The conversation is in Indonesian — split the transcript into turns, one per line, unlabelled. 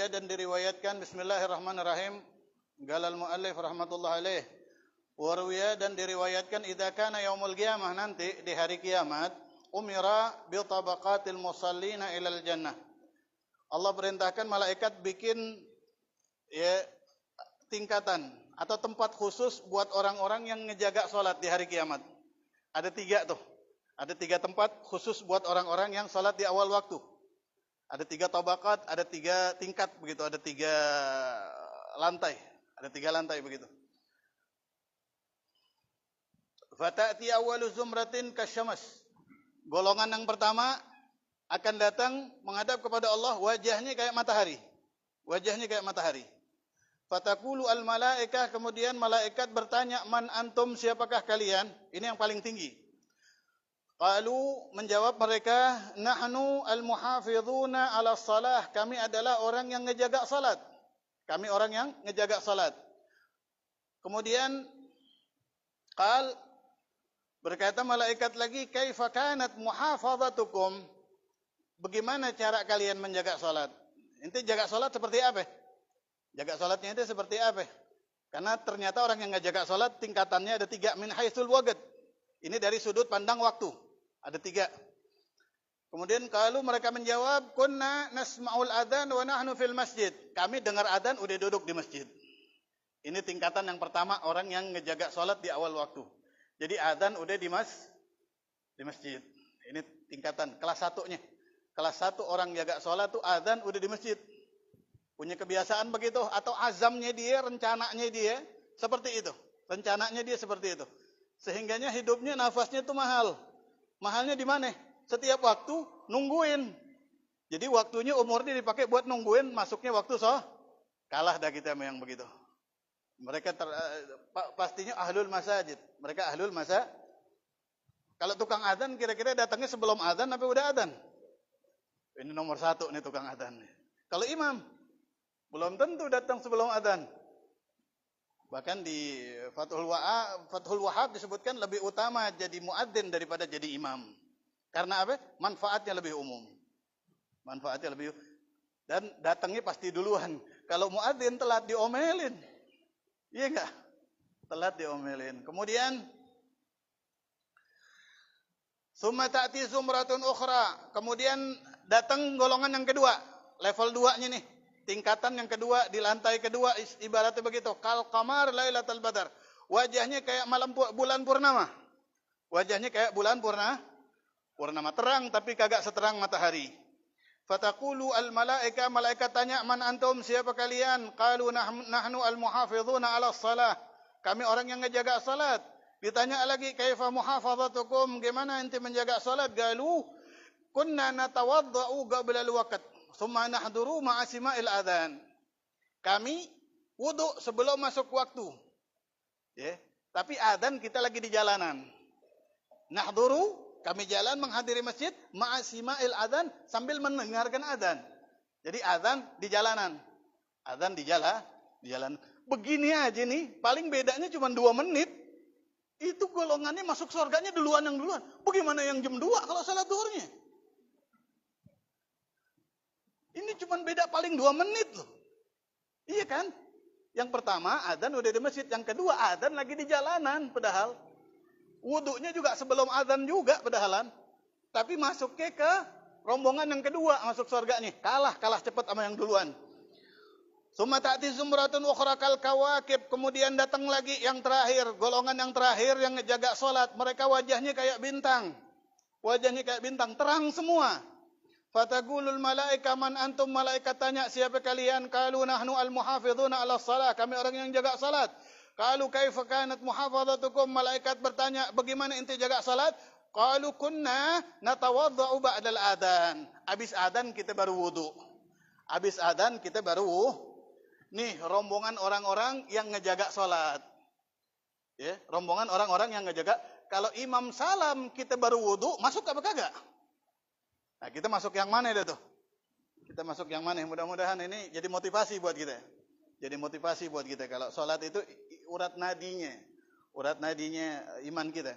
Waruwiya dan diriwayatkan, bismillahirrahmanirrahim, galal muallif rahmatullah alaih. Waruwiya dan diriwayatkan, idza kana yaumul qiyamah, nanti di hari kiamat, umira bi tabaqatil musallina ilal jannah. Allah perintahkan malaikat bikin tingkatan atau tempat khusus buat orang-orang yang ngejaga salat di hari kiamat. Ada 3 tuh. Ada 3 tempat khusus buat orang-orang yang salat di awal waktu. Ada 3 tabaqat, ada 3 tingkat begitu, ada 3 lantai. Ada 3 lantai begitu. Fata'ti awwalu zumratin kasyamas. Golongan yang pertama akan datang menghadap kepada Allah, wajahnya kayak matahari. Wajahnya kayak matahari. Fataqulu al malaikah, kemudian malaikat bertanya, man antum, siapakah kalian? Ini yang paling tinggi. Qalu, menjawab mereka, nahnu al muhafizuna ala salah, kami adalah orang yang ngejaga salat. Kami orang yang ngejaga salat. Kemudian berkata malaikat lagi, kaifa kanat muhafazatukum? Bagaimana cara kalian menjaga salat? Inti jaga salat seperti apa? Jaga salatnya itu seperti apa? Karena ternyata orang yang ngejaga salat tingkatannya ada 3, min haitsul waqt. Ini dari sudut pandang waktu. Ada 3. Kemudian kalau mereka menjawab, kunna nasma'ul adzan wa nahnu fil masjid. Kami dengar adzan udah duduk di masjid. Ini tingkatan yang pertama, orang yang ngejaga salat di awal waktu. Jadi adzan udah di masjid. Ini tingkatan kelas 1-nya. Kelas 1 orang jaga salat tuh adzan udah di masjid. Punya kebiasaan begitu, atau azamnya dia, rencananya dia seperti itu. Rencananya dia seperti itu. Sehingganya hidupnya, nafasnya itu mahal. Mahalnya di mana? Setiap waktu nungguin. Jadi waktunya, umurnya dipakai buat nungguin masuknya waktu kalah dah kita sama yang begitu. Mereka pastinya ahlul masajid. Mereka ahlul masa. Kalau tukang adzan kira-kira datangnya sebelum adzan apa udah adzan? Ini nomor 1 nih tukang adzan. Kalau imam belum tentu datang sebelum adzan. Bahkan di Fathul Wahhab disebutkan lebih utama jadi muadzin daripada jadi imam. Karena apa? Manfaatnya lebih umum. Manfaatnya lebih, dan datangnya pasti duluan. Kalau muadzin telat diomelin. Iya enggak? Telat diomelin. Kemudian summa ta'ti zumratun ukhra. Kemudian datang golongan yang kedua, level 2-nya nih. Tingkatan yang kedua, di lantai kedua, ibaratnya begitu. Kal qamar lailatul badar. Wajahnya kayak bulan purnama. Wajahnya kayak bulan purnama, terang tapi kagak seterang matahari. Fataqulu al malaika, malaikat tanya, man antum, siapa kalian? Qalu nahnu al muhafizuna ala salah. Kami orang yang ngejaga salat. Ditanya lagi, kaifa muhafazatukum? Gimana ente menjaga salat? Galu kunna natawaddau qabla al waqt, thumma nahduru ma'a sima'il adzan. Kami wudu sebelum masuk waktu. Ya, tapi adzan kita lagi di jalanan. Nahduru, kami jalan menghadiri masjid, ma'asima'il adzan, sambil mendengarkan adzan. Jadi adzan di jalanan. Adzan di jalan. Begini aja nih, paling bedanya cuma 2 menit. Itu golongannya masuk surganya duluan. Bagaimana yang jam 2 kalau salat zuhurnya? Ini cuma beda paling 2 menit loh. Iya kan? Yang pertama adzan udah di masjid, yang kedua adzan lagi di jalanan padahal. Wudunya juga sebelum adzan juga padahalan. Tapi masuknya ke rombongan yang kedua, masuk surganya. Kalah cepat sama yang duluan. Summa ta'ti zumratun ukhra kal kawakib. Kemudian datang lagi yang terakhir, golongan yang terakhir yang ngejaga salat. Mereka wajahnya kayak bintang. Wajahnya kayak bintang, terang semua. Fataqulul malaika, man antum, malaikat tanya, siapa kalian? Qalu nahnu al muhafizuna ala salah, kami orang yang jaga salat. Qalu kaifa kanat muhafazatukum? Malaikat bertanya, bagaimana ente jaga salat? Qalu kunna natawaddau ba'dal adzan. Habis adzan kita baru wudu. Habis adzan kita baru nih rombongan orang-orang yang ngejaga salat. Ya, rombongan orang-orang yang ngejaga. Kalau imam salam kita baru wudu, masuk apa kagak? Nah, kita masuk yang mana itu tuh? Kita masuk yang mana? Mudah-mudahan ini jadi motivasi buat kita. Jadi motivasi buat kita. Kalau sholat itu urat nadinya iman kita.